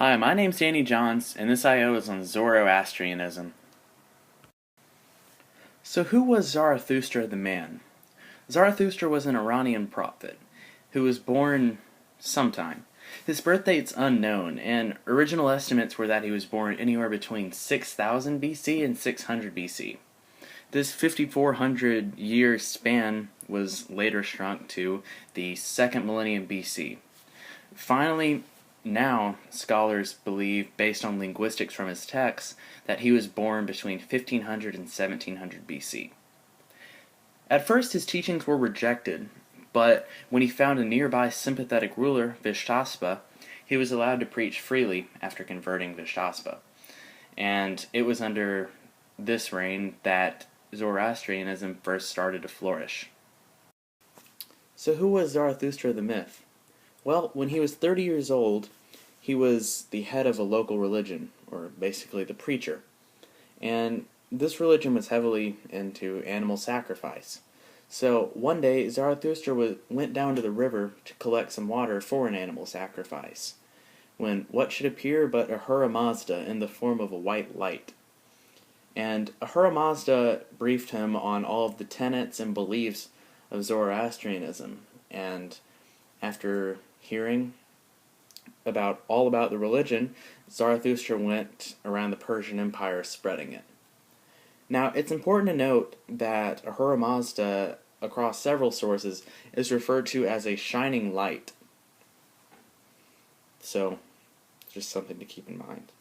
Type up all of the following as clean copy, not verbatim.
Hi, my name's Danny Johns, and this I.O. is on Zoroastrianism. So who was Zarathustra the man? Zarathustra was an Iranian prophet, who was born sometime. His birth date's unknown, and original estimates were that he was born anywhere between 6000 BC and 600 BC. This 5400 year span was later shrunk to the 2nd millennium BC. Finally, now, scholars believe, based on linguistics from his texts, that he was born between 1500 and 1700 BC. At first, his teachings were rejected, but when he found a nearby sympathetic ruler, Vishtaspa, he was allowed to preach freely after converting Vishtaspa. And it was under this reign that Zoroastrianism first started to flourish. So who was Zarathustra the myth? Well, when he was 30 years old, he was the head of a local religion, or basically the preacher. And this religion was heavily into animal sacrifice. So one day, Zarathustra went down to the river to collect some water for an animal sacrifice, when what should appear but Ahura Mazda in the form of a white light. And Ahura Mazda briefed him on all of the tenets and beliefs of Zoroastrianism, and after hearing all about the religion, Zarathustra went around the Persian Empire spreading it. Now, it's important to note that Ahura Mazda, across several sources, is referred to as a shining light. So, just something to keep in mind.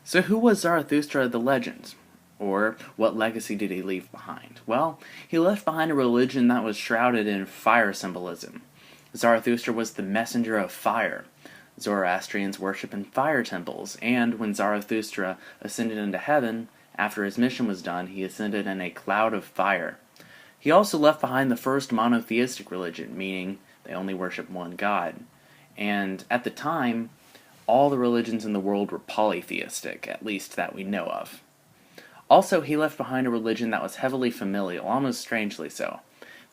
So who was Zarathustra the legend? Or what legacy did he leave behind? Well, he left behind a religion that was shrouded in fire symbolism. Zarathustra was the messenger of fire. Zoroastrians worship in fire temples, and when Zarathustra ascended into heaven, after his mission was done, he ascended in a cloud of fire. He also left behind the first monotheistic religion, meaning they only worship one god. And at the time, all the religions in the world were polytheistic, at least that we know of. Also, he left behind a religion that was heavily familial, almost strangely so.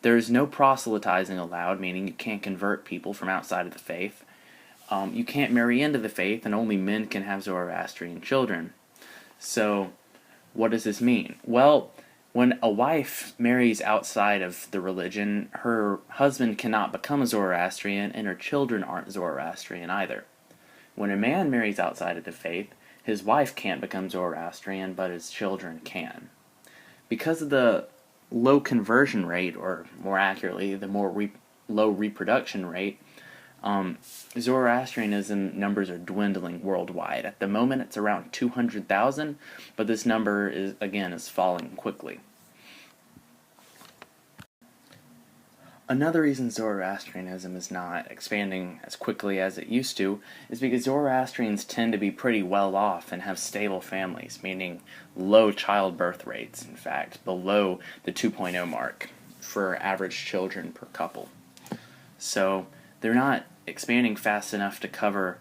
There is no proselytizing allowed, meaning you can't convert people from outside of the faith. You can't marry into the faith, and only men can have Zoroastrian children. So, what does this mean? Well, when a wife marries outside of the religion, her husband cannot become a Zoroastrian, and her children aren't Zoroastrian either. When a man marries outside of the faith, his wife can't become Zoroastrian, but his children can. Because of the low conversion rate, or more accurately, the low reproduction rate, Zoroastrianism numbers are dwindling worldwide. At the moment, it's around 200,000, but this number is falling quickly. Another reason Zoroastrianism is not expanding as quickly as it used to is because Zoroastrians tend to be pretty well off and have stable families, meaning low childbirth rates, in fact, below the 2.0 mark for average children per couple. So they're not expanding fast enough to cover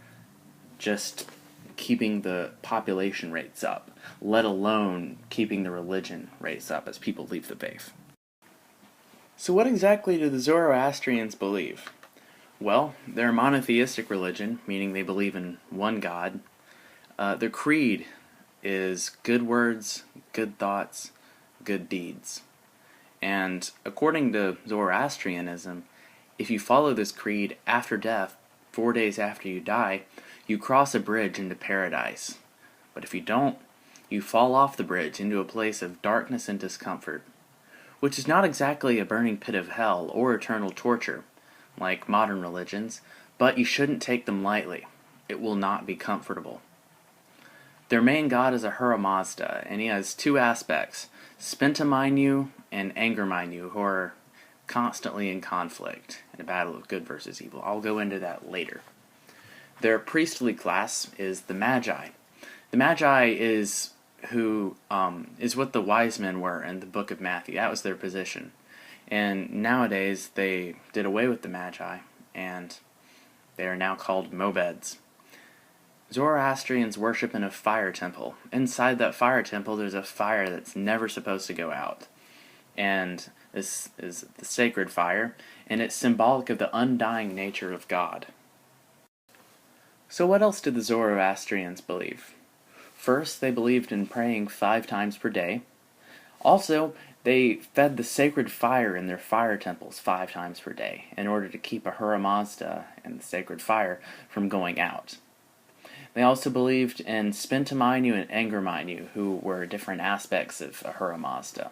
just keeping the population rates up, let alone keeping the religion rates up as people leave the faith. So what exactly do the Zoroastrians believe? Well, they're a monotheistic religion, meaning they believe in one God. Their creed is good words, good thoughts, good deeds. And according to Zoroastrianism, if you follow this creed after death, 4 days after you die, you cross a bridge into paradise. But if you don't, you fall off the bridge into a place of darkness and discomfort, which is not exactly a burning pit of hell or eternal torture, like modern religions, but you shouldn't take them lightly. It will not be comfortable. Their main god is Ahura Mazda, and he has two aspects, Spenta Mainyu and Anger Mainyu, who are constantly in conflict in a battle of good versus evil. I'll go into that later. Their priestly class is the Magi. The Magi is what the wise men were in the book of Matthew. That was their position. And nowadays, they did away with the Magi, and they are now called Mobeds. Zoroastrians worship in a fire temple. Inside that fire temple, there's a fire that's never supposed to go out. And this is the sacred fire, and it's symbolic of the undying nature of God. So what else did the Zoroastrians believe? First, they believed in praying 5 times per day. Also, they fed the sacred fire in their fire temples 5 times per day in order to keep Ahura Mazda and the sacred fire from going out. They also believed in Spintamaynu and Angermaynu, who were different aspects of Ahura Mazda.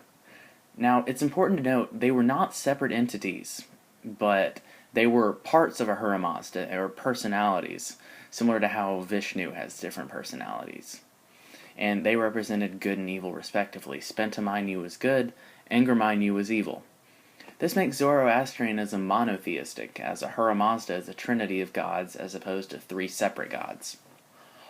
Now, it's important to note they were not separate entities, but they were parts of Ahura Mazda, or personalities, similar to how Vishnu has different personalities. And they represented good and evil respectively. Spintamaynu was good, Angermaynu was evil. This makes Zoroastrianism monotheistic, as Ahura Mazda is a trinity of gods as opposed to 3 separate gods.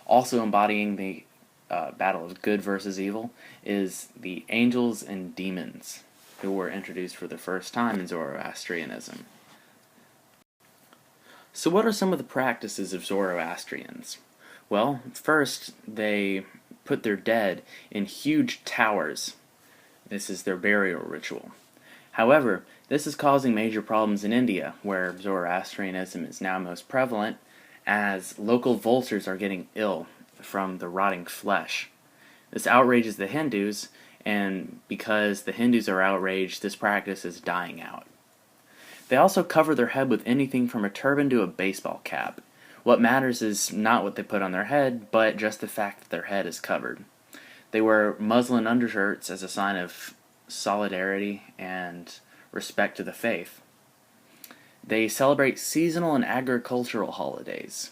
Also embodying the battle of good versus evil is the angels and demons, who were introduced for the first time in Zoroastrianism. So what are some of the practices of Zoroastrians? Well, first, they put their dead in huge towers. This is their burial ritual. However, this is causing major problems in India, where Zoroastrianism is now most prevalent, as local vultures are getting ill from the rotting flesh. This outrages the Hindus, and because the Hindus are outraged, this practice is dying out. They also cover their head with anything from a turban to a baseball cap. What matters is not what they put on their head, but just the fact that their head is covered. They wear muslin undershirts as a sign of solidarity and respect to the faith. They celebrate seasonal and agricultural holidays.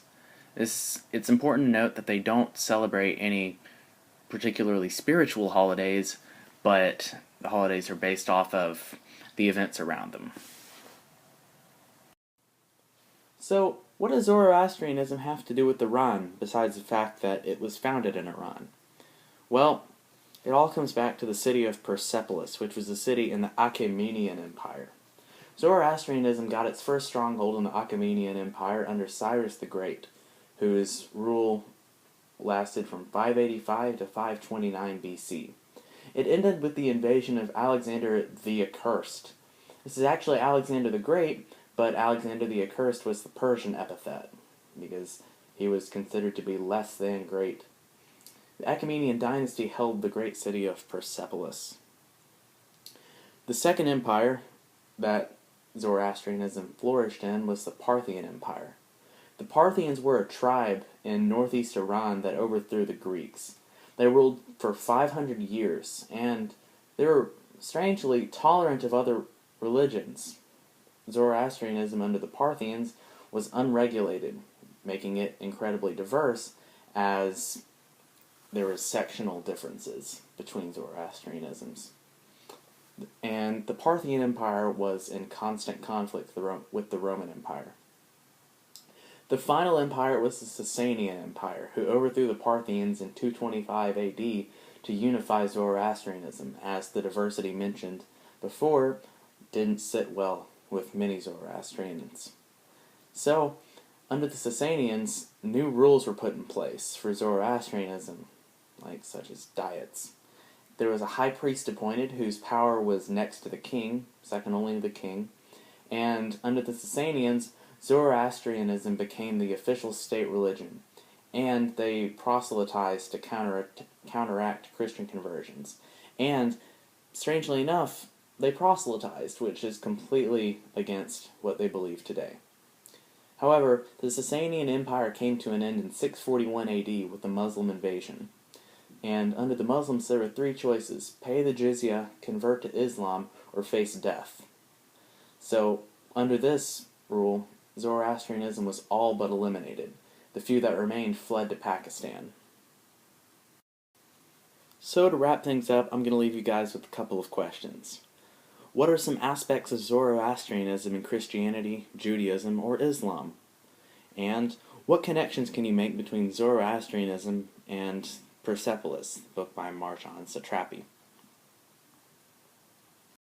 It's important to note that they don't celebrate any particularly spiritual holidays, but the holidays are based off of the events around them. So, what does Zoroastrianism have to do with Iran, besides the fact that it was founded in Iran? Well, it all comes back to the city of Persepolis, which was a city in the Achaemenian Empire. Zoroastrianism got its first stronghold in the Achaemenian Empire under Cyrus the Great, whose rule lasted from 585 to 529 BC. It ended with the invasion of Alexander the Accursed. This is actually Alexander the Great, but Alexander the Accursed was the Persian epithet, because he was considered to be less than great. The Achaemenian dynasty held the great city of Persepolis. The second empire that Zoroastrianism flourished in was the Parthian Empire. The Parthians were a tribe in northeast Iran that overthrew the Greeks. They ruled for 500 years, and they were strangely tolerant of other religions. Zoroastrianism under the Parthians was unregulated, making it incredibly diverse, as there were sectional differences between Zoroastrianisms. And the Parthian Empire was in constant conflict with the Roman Empire. The final empire was the Sasanian Empire, who overthrew the Parthians in 225 AD to unify Zoroastrianism, as the diversity mentioned before didn't sit well with many Zoroastrians. So, under the Sasanians, new rules were put in place for Zoroastrianism, such as diets. There was a high priest appointed whose power was next to the king, second only to the king, and under the Sasanians, Zoroastrianism became the official state religion, and they proselytized to counteract Christian conversions. And, strangely enough, they proselytized, which is completely against what they believe today. However, the Sasanian Empire came to an end in 641 AD with the Muslim invasion. And under the Muslims, there were 3 choices: pay the jizya, convert to Islam, or face death. So, under this rule, Zoroastrianism was all but eliminated. The few that remained fled to Pakistan. So, to wrap things up, I'm going to leave you guys with a couple of questions. What are some aspects of Zoroastrianism in Christianity, Judaism, or Islam? And what connections can you make between Zoroastrianism and Persepolis, the book by Marjan Satrapi?